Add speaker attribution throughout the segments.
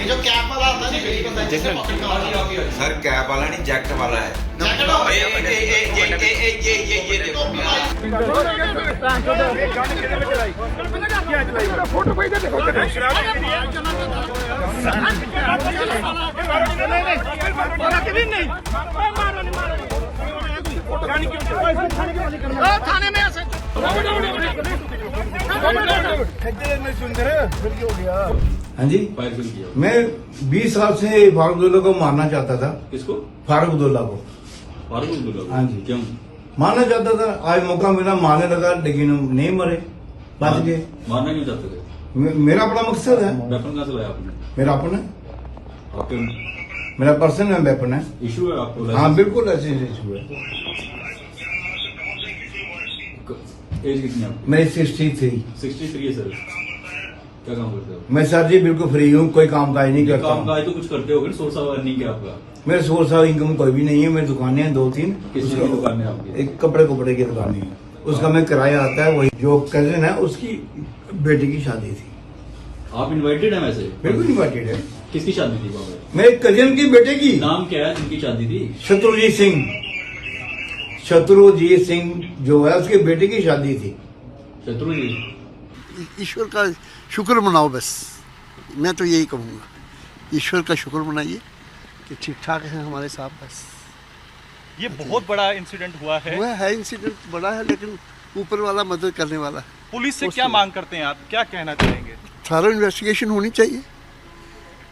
Speaker 1: ये जो कैप वाला आता है ना, जिससे पॉकेट में आता है।
Speaker 2: सर कैप वाला नहीं जैकेट वाला है।
Speaker 1: जैकेट वाला
Speaker 2: ये देखो
Speaker 1: थाने में ऐसे
Speaker 3: हाँ जी, मैं 20 साल से फारूक अब्दुल्ला को मारना चाहता था।
Speaker 4: किसको?
Speaker 3: फारूक अब्दुल्ला को।
Speaker 4: फारूक अब्दुल्ला?
Speaker 3: हाँ जी।
Speaker 4: क्यों
Speaker 3: मारना चाहता था, आज मौका मिला, मारने लगा, लेकिन नहीं मरे, बच गए।
Speaker 4: मारना क्यों चाहते थे?
Speaker 3: मेरा अपना मकसद है।
Speaker 4: वेपन कहाँ से लाया आपने?
Speaker 3: मेरा अपना,
Speaker 4: आपके
Speaker 3: मेरा पर्सनल वेपन है।
Speaker 4: इशू है आपको?
Speaker 3: हाँ बिल्कुल, ऐसे इशू है।
Speaker 4: एज कितनी है आपकी?
Speaker 3: मेरी 63।
Speaker 4: 63 है सर। क्या काम करते हो?
Speaker 3: मैं सर जी बिल्कुल फ्री हूँ, कोई काम काज नहीं करता
Speaker 4: काम
Speaker 3: हूँ।
Speaker 4: काज तो कुछ करते होगे, सोर्स ऑफ अर्निंग क्या आपका?
Speaker 3: मेरे सोर्स ऑफ इनकम कोई भी नहीं है। मेरी दुकानें हैं 2-3।
Speaker 4: किस चीज़ की दुकान है आपकी?
Speaker 3: एक कपड़े की दुकान है, उसका मैं किराया आता है। वही जो कजिन है उसकी बेटी की शादी थी।
Speaker 4: आप इनवाइटेड हैं वैसे?
Speaker 3: बिल्कुल इन्वाइटेड है।
Speaker 4: किसकी शादी थी वहाँ पे?
Speaker 3: मेरे कजिन की बेटे की।
Speaker 4: नाम क्या है जिनकी शादी थी?
Speaker 3: शत्रुजीत सिंह जो है उसके बेटे की शादी थी।
Speaker 4: शत्रु जी?
Speaker 5: ईश्वर का शुक्र मनाओ बस, मैं तो यही कहूँगा। ईश्वर का शुक्र मनाइए कि ठीक ठाक है हमारे साथ। बस
Speaker 6: ये बहुत बड़ा इंसिडेंट हुआ है।
Speaker 5: इंसिडेंट बड़ा है, लेकिन ऊपर वाला मदद करने वाला है।
Speaker 6: पुलिस से क्या मांग करते हैं आप, क्या कहना चाहेंगे?
Speaker 5: थारो इन्वेस्टिगेशन होनी चाहिए,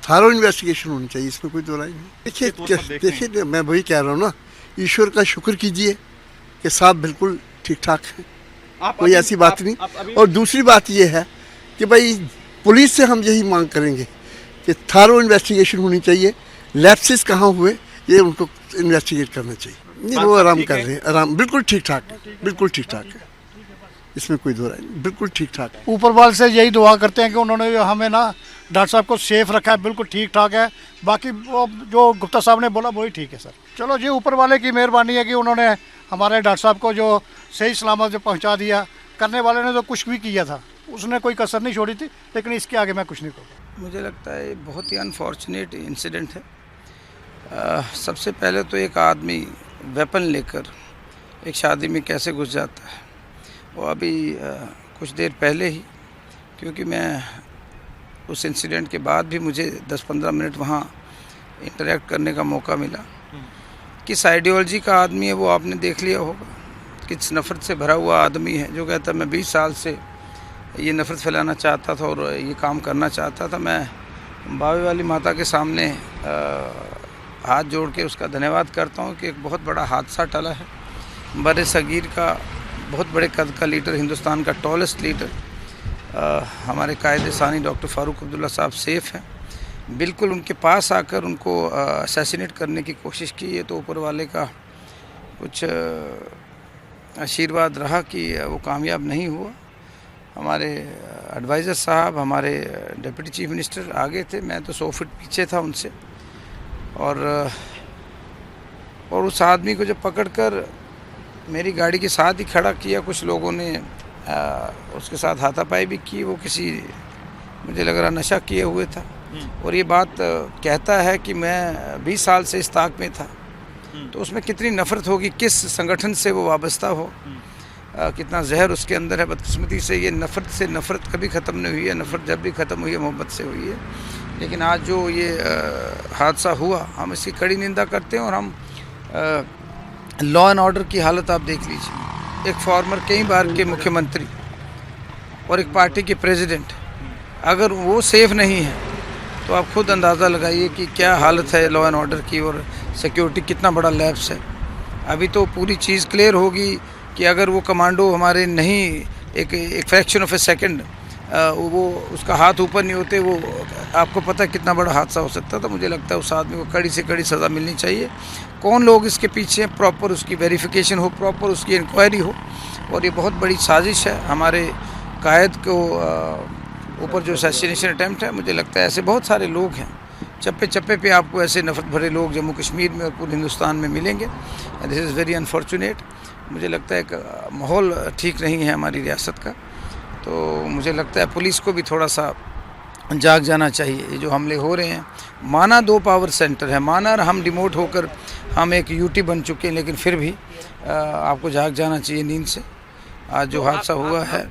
Speaker 5: थारो इन्वेस्टिगेशन होनी चाहिए, इसमें कोई दो राय नहीं। देखिए मैं वही कह रहा हूँ ना, ईश्वर का शुक्र कीजिए कि साहब बिल्कुल ठीक ठाक है, कोई ऐसी बात नहीं। और दूसरी बात ये है कि भाई पुलिस से हम यही मांग करेंगे कि थारो इन्वेस्टिगेशन होनी चाहिए। लैप्सेस कहाँ हुए ये उनको इन्वेस्टिगेट करना चाहिए। नहीं, वो आराम कर रहे हैं, आराम बिल्कुल ठीक ठाक है, बिल्कुल ठीक ठाक है, इसमें कोई दो राय नहीं, बिल्कुल ठीक ठाक है।
Speaker 7: ऊपर वाले से यही दुआ करते हैं कि उन्होंने हमें ना डॉक्टर साहब को सेफ रखा है, बिल्कुल ठीक ठाक है। बाकी वो जो गुप्ता साहब ने बोला वही ठीक है सर। चलो जी, ऊपर वाले की मेहरबानी है कि उन्होंने हमारे डॉक्टर साहब को जो सही सलामत जो पहुंचा दिया। करने वाले ने तो कुछ भी किया था, उसने कोई कसर नहीं छोड़ी थी, लेकिन इसके आगे मैं कुछ नहीं कहूँगा।
Speaker 8: मुझे लगता है बहुत ही अनफॉर्चुनेट इंसिडेंट है। सबसे पहले तो एक आदमी वेपन लेकर एक शादी में कैसे घुस जाता है, वो अभी कुछ देर पहले ही, क्योंकि मैं उस इंसिडेंट के बाद भी मुझे 10-15 मिनट वहाँ इंटरेक्ट करने का मौका मिला। किस आइडियोलॉजी का आदमी है वो आपने देख लिया होगा, किस नफ़रत से भरा हुआ आदमी है, जो कहता है मैं 20 साल से ये नफ़रत फैलाना चाहता था और ये काम करना चाहता था। मैं बावे वाली माता के सामने हाथ जोड़ के उसका धन्यवाद करता हूँ कि एक बहुत बड़ा हादसा टला है। बड़े सगीर का बहुत बड़े कद का लीडर, हिंदुस्तान का टॉलेस्ट लीडर, हमारे कायदे सानी डॉक्टर फारूक अब्दुल्ला साहब सेफ़ हैं। बिल्कुल उनके पास आकर उनको असैसिनेट करने की कोशिश की है, तो ऊपर वाले का कुछ आशीर्वाद रहा कि वो कामयाब नहीं हुआ। हमारे एडवाइज़र साहब, हमारे डिप्टी चीफ मिनिस्टर आगे थे, मैं तो 100 फीट पीछे था उनसे। और उस आदमी को जब पकड़कर मेरी गाड़ी के साथ ही खड़ा किया, कुछ लोगों ने उसके साथ हाथापाई भी की। वो किसी, मुझे लग रहा नशा किए हुए था, और ये बात कहता है कि मैं 20 साल से इस ताक में था। तो उसमें कितनी नफ़रत होगी, किस संगठन से वो वाबस्ता हो, कितना जहर उसके अंदर है। बदकिस्मती से ये नफ़रत से नफ़रत कभी ख़त्म नहीं हुई है। नफ़रत जब भी ख़त्म हुई है मोहब्बत से हुई है। लेकिन आज जो ये हादसा हुआ, हम इसकी कड़ी निंदा करते हैं। और हम लॉ एंड ऑर्डर की हालत आप देख लीजिए, एक फॉर्मर कई बार के मुख्यमंत्री और एक पार्टी के प्रेसिडेंट, अगर वो सेफ़ नहीं है तो आप खुद अंदाज़ा लगाइए कि क्या हालत है लॉ एंड ऑर्डर की, और सिक्योरिटी कितना बड़ा लैप्स है। अभी तो पूरी चीज़ क्लियर होगी कि अगर वो कमांडो हमारे नहीं एक फ्रैक्शन ऑफ ए सेकंड वो उसका हाथ ऊपर नहीं होते, वो आपको पता है कितना बड़ा हादसा हो सकता था। मुझे लगता है उस आदमी को कड़ी से कड़ी सज़ा मिलनी चाहिए। कौन लोग इसके पीछे हैं, प्रॉपर उसकी वेरिफिकेशन हो, प्रॉपर उसकी इंक्वायरी हो। और ये बहुत बड़ी साजिश है हमारे कायद को ऊपर जो असैसिनेशन अटैम्प्ट है। मुझे लगता है ऐसे बहुत सारे लोग हैं, चप्पे चप्पे पे आपको ऐसे नफरत भरे लोग जम्मू कश्मीर में और पूरे हिंदुस्तान में मिलेंगे। This is very unfortunate. मुझे लगता है कि माहौल ठीक नहीं है हमारी रियासत का। तो मुझे लगता है पुलिस को भी थोड़ा सा जाग जाना चाहिए। ये जो हमले हो रहे हैं, माना 2 पावर सेंटर है, माना हम डिमोट होकर हम एक यूटी बन चुके हैं, लेकिन फिर भी आपको जाग जाना चाहिए नींद से। आज जो हादसा हुआ है